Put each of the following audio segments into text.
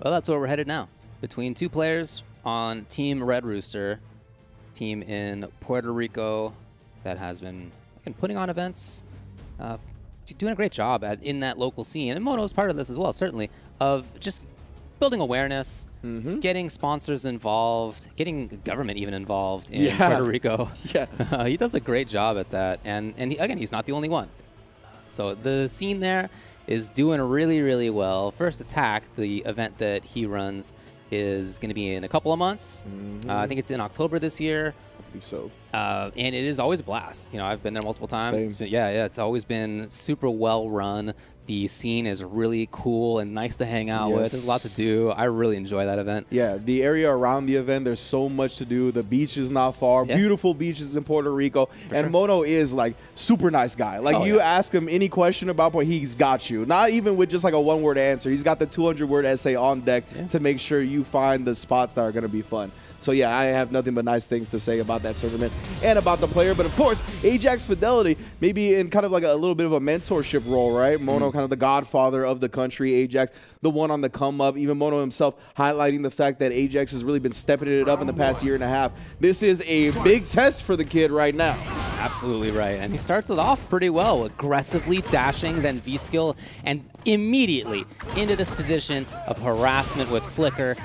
Well, that's where we're headed now. Between two players on Team Red Rooster, team in Puerto Rico that has been putting on events, doing a great job in that local scene. And Mono's part of this as well, certainly, of just building awareness, getting sponsors involved, getting government even involved in Puerto Rico. Yeah. He does a great job at that. And again, he's not the only one. So the scene there is doing really, really well. First Attack, the event that he runs, is going to be in a couple of months. I think it's in October this year. I think so. And it is always a blast. You know, I've been there multiple times. It's been, it's always been super well run. The scene is really cool and nice to hang out with. There's a lot to do. I really enjoy that event. Yeah, the area around the event, there's so much to do. The beach is not far. Beautiful beaches in Puerto Rico. And Mono is like super nice guy. Like you ask him any question about what he's got you. Not even with just like a one-word answer. He's got the 200-word essay on deck to make sure you find the spots that are going to be fun. So, yeah, I have nothing but nice things to say about that tournament and about the player. But, of course, Ajax Fidelity, maybe in kind of like a little bit of a mentorship role, right? Mono, kind of the godfather of the country. Ajax, the one on the come-up. Even Mono himself highlighting the fact that Ajax has really been stepping it up in the past year and a half. This is a big test for the kid right now. Absolutely right. And he starts it off pretty well, aggressively dashing, then V-skill, and immediately into this position of harassment with Flicker,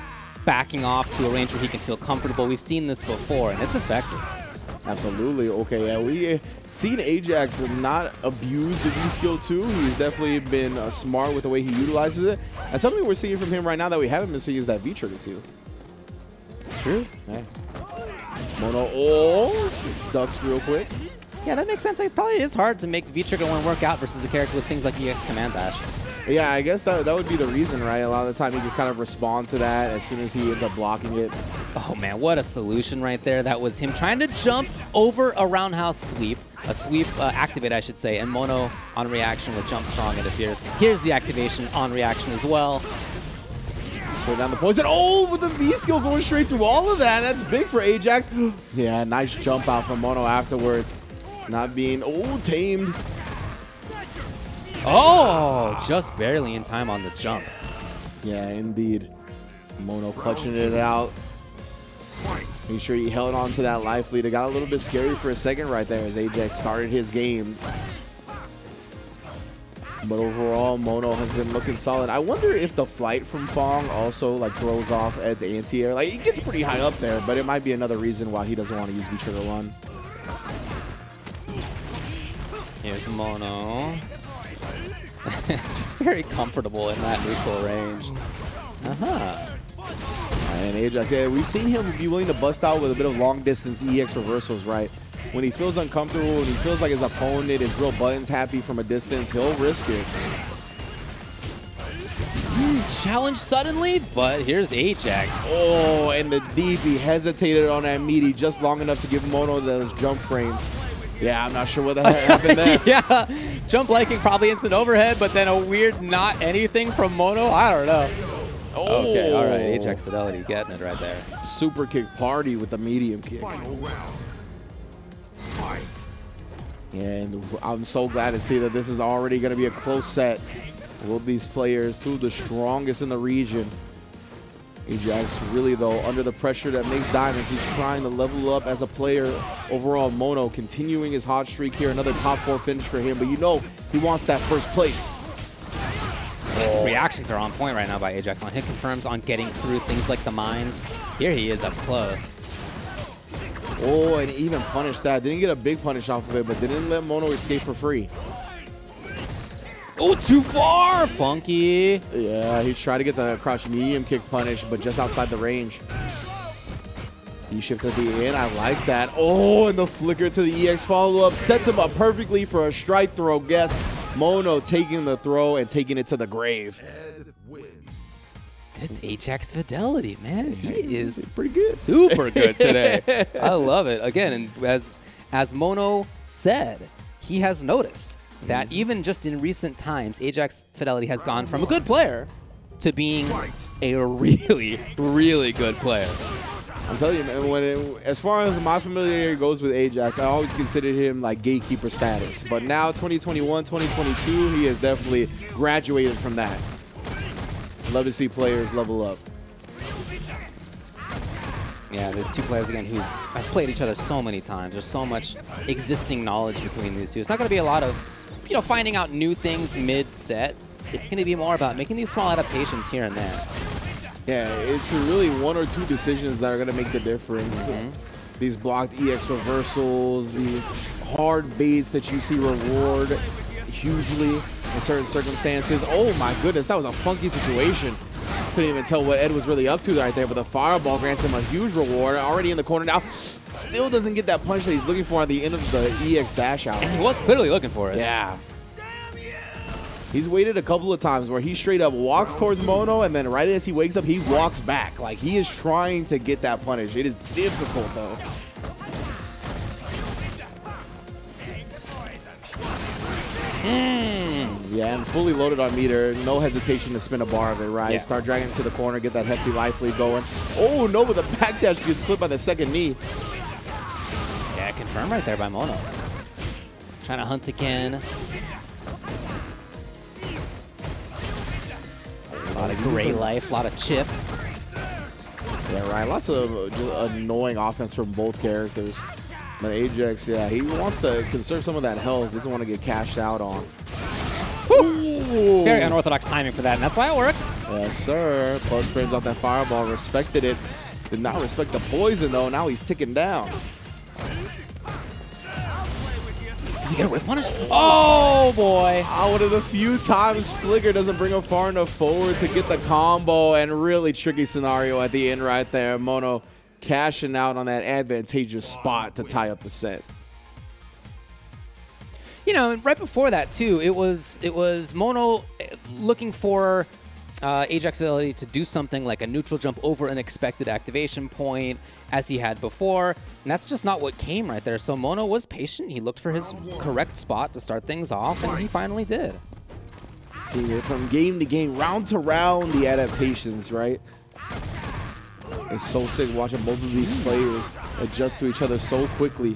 backing off to a range where he can feel comfortable. We've seen this before, and it's effective. Absolutely. Okay, yeah, we've seen Ajax not abuse the V-skill too. He's definitely been smart with the way he utilizes it. And something we're seeing from him right now that we haven't been seeing is that V-trigger too. It's true. Yeah. Mono, ducks real quick. Yeah, that makes sense. It probably is hard to make V-trigger one work out versus a character with things like EX Command Dash. Yeah, I guess that would be the reason, right? A lot of the time he can kind of respond to that as soon as he ends up blocking it. Oh, man, what a solution right there. That was him trying to jump over a roundhouse sweep. A sweep activate, I should say, and Mono on reaction with Jump Strong, it appears. Here's the activation on reaction as well. Throw down the poison. Oh, with the V-skill going straight through all of that. That's big for Ajax. Yeah, nice jump out from Mono afterwards. Not being, tamed. Oh, just barely in time on the jump. Yeah, indeed. Mono clutching it out. Make sure he held on to that life lead. It got a little bit scary for a second right there as Ajax started his game. But overall, Mono has been looking solid. I wonder if the flight from F.A.N.G also like throws off Ed's anti-air. Like, he gets pretty high up there, but it might be another reason why he doesn't want to use V-Trigger 1. Here's Mono. Just very comfortable in that neutral range. And Ajax, yeah, we've seen him be willing to bust out with a bit of long-distance EX reversals, right? When he feels uncomfortable, when he feels like his opponent is real buttons happy from a distance, he'll risk it. Challenge suddenly, but here's Ajax. Oh, and the deep, he hesitated on that meaty just long enough to give Mono those jump frames. Yeah, I'm not sure what that happened there. Yeah, jump liking, probably instant overhead, but then a weird not anything from Mono. I don't know. Oh. Okay, all right, Ajax Fidelity getting it right there. Super kick party with the medium kick. And I'm so glad to see that this is already going to be a close set. Both these players, two of the strongest in the region. Ajax really, though, under the pressure that makes diamonds, he's trying to level up as a player. Overall, Mono continuing his hot streak here. Another top 4 finish for him, but you know he wants that first place. The reactions are on point right now by Ajax on hit confirms, on getting through things like the mines. Here he is up close. Oh, and even punished that. Didn't get a big punish off of it, but didn't let Mono escape for free. Oh, too far! Funky. Yeah, he tried to get the crouch medium kick punish, but just outside the range. D-shift at the end. I like that. Oh, and the flicker to the EX follow-up sets him up perfectly for a strike throw guess. Mono taking the throw and taking it to the grave. This Ajax Fidelity, man, he is pretty good. Super good today. I love it. Again, and as Mono said, he has noticed that even just in recent times, Ajax Fidelity has gone from a good player to being a really, really good player. I'm telling you, man, as far as my familiarity goes with Ajax, I always considered him like gatekeeper status. But now, 2021, 2022, he has definitely graduated from that. Love to see players level up. Yeah, the two players, again, who have played each other so many times. There's so much existing knowledge between these two. It's not going to be a lot of, finding out new things mid-set. It's going to be more about making these small adaptations here and there. Yeah, it's really one or two decisions that are going to make the difference. These blocked EX reversals, these hard baits that you see reward hugely in certain circumstances. Oh my goodness, that was a funky situation. Couldn't even tell what Ed was really up to right there, but the fireball grants him a huge reward. Already in the corner now. Still doesn't get that punch that he's looking for at the end of the EX dash out. And he was clearly looking for it. Yeah. He's waited a couple of times where he straight up walks towards Mono, and then right as he wakes up, he walks back. Like, he is trying to get that punish. It is difficult, though. Yeah, and fully loaded on meter. No hesitation to spin a bar of it, right? Yeah. Start dragging him to the corner, get that hefty life lead going. Oh, no, but the backdash gets clipped by the second knee. Yeah, confirmed right there by Mono. Trying to hunt again. A lot of gray life, a lot of chip. Yeah, right. Lots of just annoying offense from both characters. But Ajax, yeah, he wants to conserve some of that health. Doesn't want to get cashed out on. Ooh. Very unorthodox timing for that, and that's why it worked. Yes, sir. Plus frames off that fireball. Respected it. Did not respect the poison, though. Now he's ticking down. Does he get a whiff punish? Oh, boy. One of the few times Flicker doesn't bring him far enough forward to get the combo, and really tricky scenario at the end right there. Mono cashing out on that advantageous spot to tie up the set. And right before that, too, it was Mono looking for Ajax Fidelity to do something like a neutral jump over an expected activation point, as he had before, and that's just not what came right there. So Mono was patient. He looked for his correct spot to start things off, and he finally did. See, from game to game, round to round, the adaptations, right? It's so sick watching both of these players adjust to each other so quickly.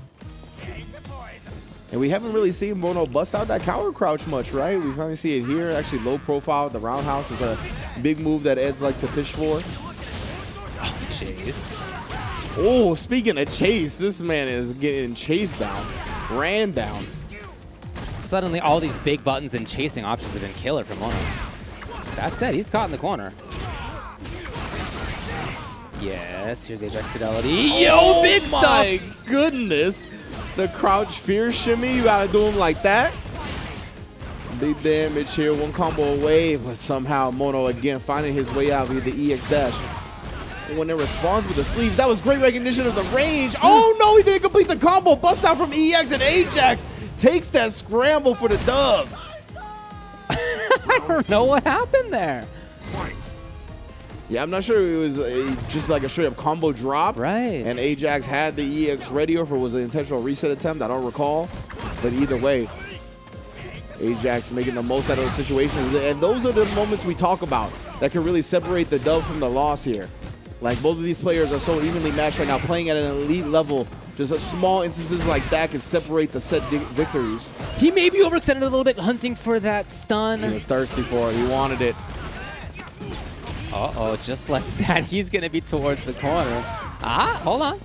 And we haven't really seen Mono bust out that counter crouch much, right? We finally see it here. Actually, low profile. The roundhouse is a big move that Eds like to fish for. Oh, Chase. Oh, speaking of Chase, this man is getting chased down. Ran down. Suddenly, all these big buttons and chasing options have been killer for Mono. That said, he's caught in the corner. Yes, here's Ajax Fidelity. Yo, big stuff! My goodness. The crouch fear shimmy, you gotta do him like that. Big damage here, one combo away, but somehow Mono again finding his way out via the EX dash. And when it responds with the sleeves, that was great recognition of the range. Oh no, he didn't complete the combo. Busts out from EX, and Ajax takes that scramble for the dub. I don't know what happened there. Yeah, I'm not sure it was just like a straight up combo drop. Right. And Ajax had the EX ready, or if it was an intentional reset attempt, I don't recall. But either way, Ajax making the most out of those situations. And those are the moments we talk about that can really separate the dub from the loss here. Like, both of these players are so evenly matched right now, playing at an elite level. Just a small instances like that can separate the set victories. He may be overextended a little bit, hunting for that stun. He was thirsty for it. He wanted it. Uh-oh, just like that, he's going to be towards the corner. Hold on.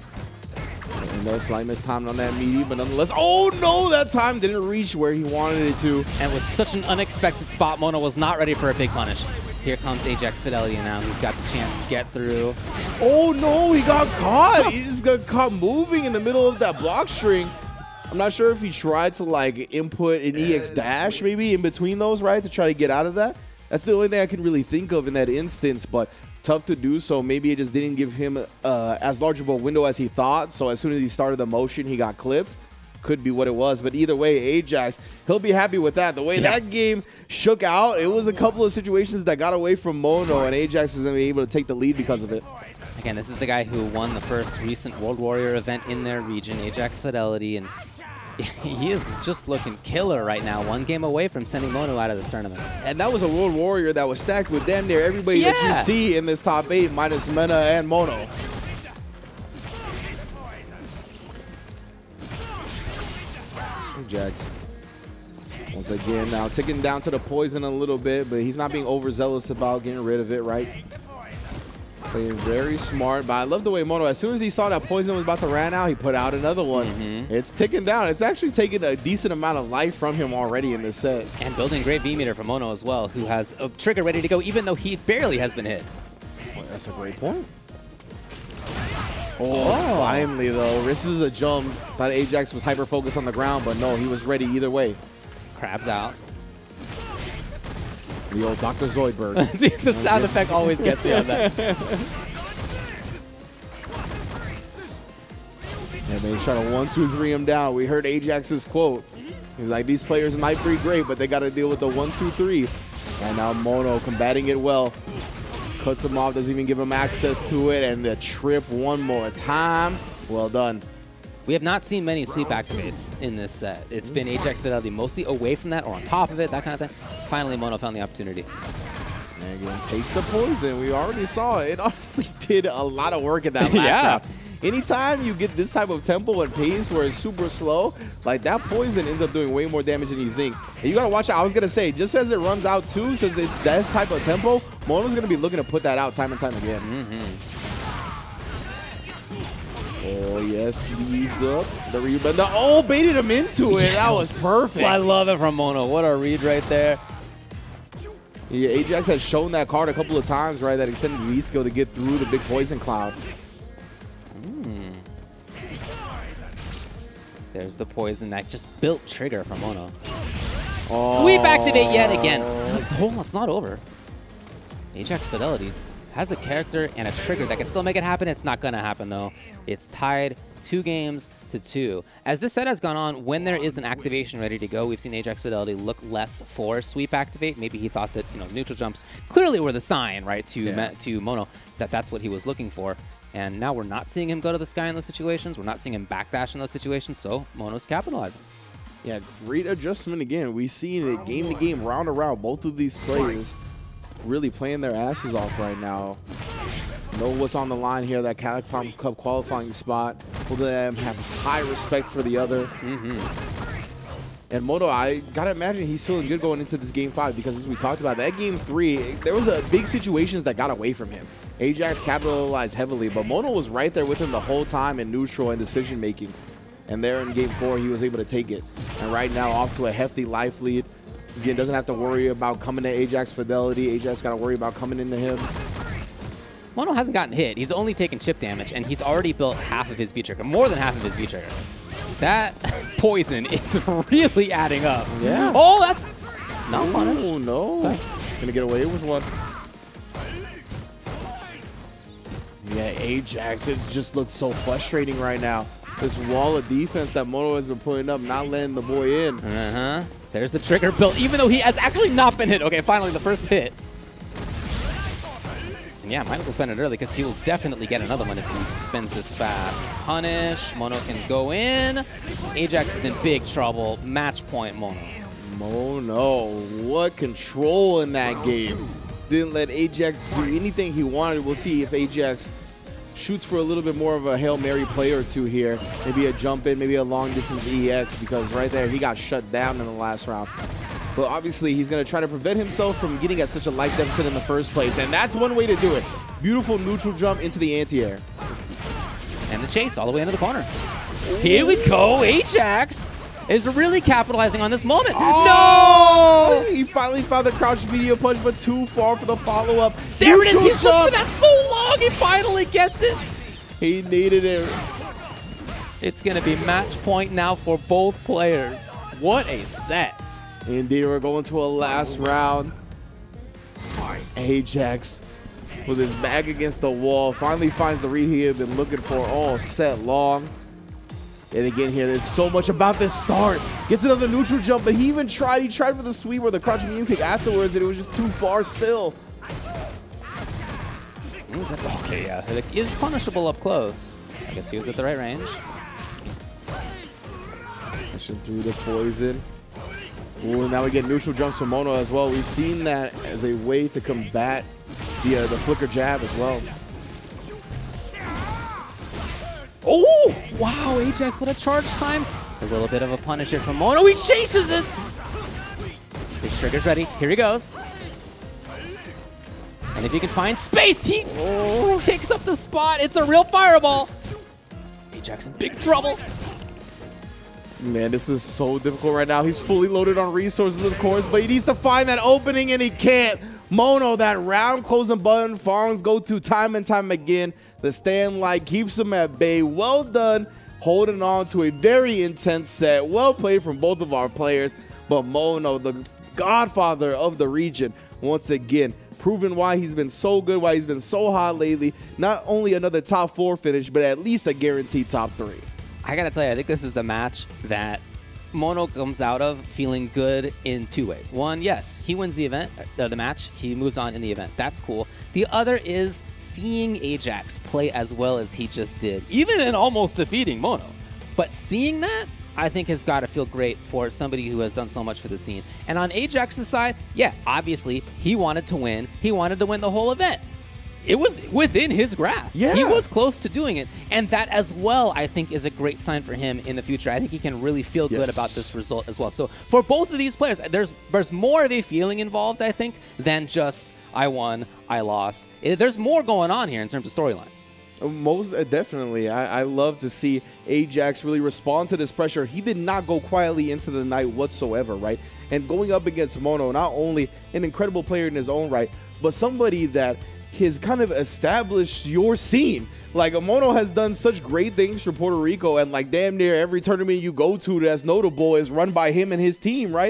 And no slight mistimed on that meaty, but nonetheless, oh no, that time didn't reach where he wanted it to. And with such an unexpected spot, Mono was not ready for a big punish. Here comes Ajax Fidelity now. He's got the chance to get through. Oh no, he got caught. He just got caught moving in the middle of that block string. I'm not sure if he tried to like input an EX dash maybe in between those, right, to try to get out of that. That's the only thing I can really think of in that instance, but tough to do so. Maybe it just didn't give him as large of a window as he thought, so as soon as he started the motion, he got clipped. Could be what it was, but either way, Ajax, he'll be happy with that. The way that game shook out, it was a couple of situations that got away from Mono, and Ajax is going to be able to take the lead because of it. Again, this is the guy who won the first recent World Warrior event in their region, Ajax Fidelity, and he is just looking killer right now. One game away from sending Mono out of this tournament. And that was a World Warrior that was stacked with damn near everybody that you see in this top 8, minus Mena and Mono. Ajax Once again, now ticking down to the poison a little bit, but he's not being overzealous about getting rid of it, right? Playing very smart, but I love the way Mono, as soon as he saw that poison was about to run out, he put out another one. It's ticking down. It's actually taking a decent amount of life from him already in this set. And building a great V-meter for Mono as well, who has a trigger ready to go, even though he barely has been hit. Well, that's a great point. Oh, finally, though. This is a jump. Thought Ajax was hyper-focused on the ground, but no, he was ready either way. Crabs out. The old Dr. Zoidberg. Dude, the sound effect always gets me on that. Yeah, man, he's trying to 1-2-3 him down. We heard Ajax's quote. He's like, these players might be great, but they got to deal with the 1-2-3. And now Mono combating it well. Cuts him off, doesn't even give him access to it, and the trip one more time. Well done. We have not seen many sweep activates in this set. It's been Ajax Fidelity mostly away from that or on top of it, that kind of thing. Finally, Mono found the opportunity. And again, takes the poison. We already saw it. It honestly did a lot of work in that last round. Anytime you get this type of tempo and pace where it's super slow, like that poison ends up doing way more damage than you think. And you got to watch out. I was going to say, just as it runs out too, since it's that type of tempo, Mono's going to be looking to put that out time and time again. Oh, yes, leaves up. The rebound. Oh, baited him into it. That was perfect. I love it from Mono. What a read right there. Yeah, Ajax has shown that card a couple of times, right? That extended lead skill to get through the big poison cloud. There's the poison that just built trigger from Mono. Sweep activate yet again. Oh, it's not over. Ajax Fidelity has a character and a trigger that can still make it happen. It's not going to happen, though. It's tied 2-2. As this set has gone on, when there is an activation ready to go, we've seen Ajax Fidelity look less for sweep activate. Maybe he thought that neutral jumps clearly were the sign, right, to Mono, that that's what he was looking for. And now we're not seeing him go to the sky in those situations. We're not seeing him backdash in those situations, so Mono's capitalizing. Yeah, great adjustment again. We've seen it game to game, round to round. Both of these players really playing their asses off right now. Know what's on the line here, that Capcom Cup qualifying spot. Both of them have high respect for the other. And Mono, I gotta imagine he's feeling good going into this game 5 because as we talked about, that game 3, there was a big situations that got away from him. Ajax capitalized heavily, but Mono was right there with him the whole time in neutral and decision making. And there in game 4, he was able to take it. And right now, off to a hefty life lead. Again, doesn't have to worry about coming to Ajax Fidelity. Ajax got to worry about coming into him. Mono hasn't gotten hit. He's only taken chip damage, and he's already built half of his V-trigger, more than half of his V-trigger. That poison is really adding up. Yeah. Oh, that's not punished. Oh, no. Gonna get away with one. Yeah, Ajax, it just looks so frustrating right now. This wall of defense that Mono has been putting up, not letting the boy in. There's the trigger built, even though he has actually not been hit. Okay, finally, the first hit. And yeah, might as well spend it early because he will definitely get another one if he spends this fast. Punish. Mono can go in. Ajax is in big trouble. Match point, Mono. Mono, what control in that game. Didn't let Ajax do anything he wanted. We'll see if Ajax shoots for a little bit more of a Hail Mary play or two here. Maybe a jump in, maybe a long distance EX, because right there he got shut down in the last round. But obviously he's going to try to prevent himself from getting at such a life deficit in the first place, and that's one way to do it. Beautiful neutral jump into the anti-air. And the chase all the way into the corner. Here we go. Ajax is really capitalizing on this moment. Oh! No! He finally found the crouch video punch, but too far for the follow-up. There it is. He's looked for that so long. He finally gets it. He needed it. It's going to be match point now for both players. What a set. Indeed, we're going to a last round. Ajax, with his back against the wall, finally finds the read he had been looking for all set long. And again here, there's so much about this start. Gets another neutral jump, but he tried for the sweep or the crouch medium kick afterwards, and it was just too far still. Okay, yeah. It is punishable up close. I guess he was at the right range. Pushing through the poison. Ooh, now we get neutral jumps from Mono as well. We've seen that as a way to combat the flicker jab as well. Oh, wow, Ajax, what a charge time. A little bit of a punisher from Mono. He chases it. His trigger's ready. Here he goes. And if he can find space, he takes up the spot. It's a real fireball. Ajax in big trouble. Man, this is so difficult right now. He's fully loaded on resources, of course, but he needs to find that opening, and he can't. Mono, that round closing button, F.A.N.G's go to time and time again. The stand light keeps him at bay. Well done, holding on to a very intense set. Well played from both of our players, but Mono, the godfather of the region, once again, proving why he's been so good, why he's been so hot lately. Not only another top 4 finish, but at least a guaranteed top 3. I gotta tell you, I think this is the match that Mono comes out of feeling good in 2 ways. One, yes, he wins the event, the match. He moves on in the event. That's cool. The other is seeing Ajax play as well as he just did, even in almost defeating Mono. But seeing that, I think has got to feel great for somebody who has done so much for the scene. And on Ajax's side, yeah, obviously, he wanted to win. He wanted to win the whole event. It was within his grasp. Yeah. He was close to doing it. And that as well, I think, is a great sign for him in the future. I think he can really feel good about this result as well. So for both of these players, there's more of a feeling involved, I think, than just I won, I lost. There's more going on here in terms of storylines. Most definitely. I love to see Ajax really respond to this pressure. He did not go quietly into the night whatsoever, right? And going up against Mono, not only an incredible player in his own right, but somebody that has kind of established your scene. Like, Mono has done such great things for Puerto Rico, and like damn near every tournament you go to that's notable is run by him and his team, right?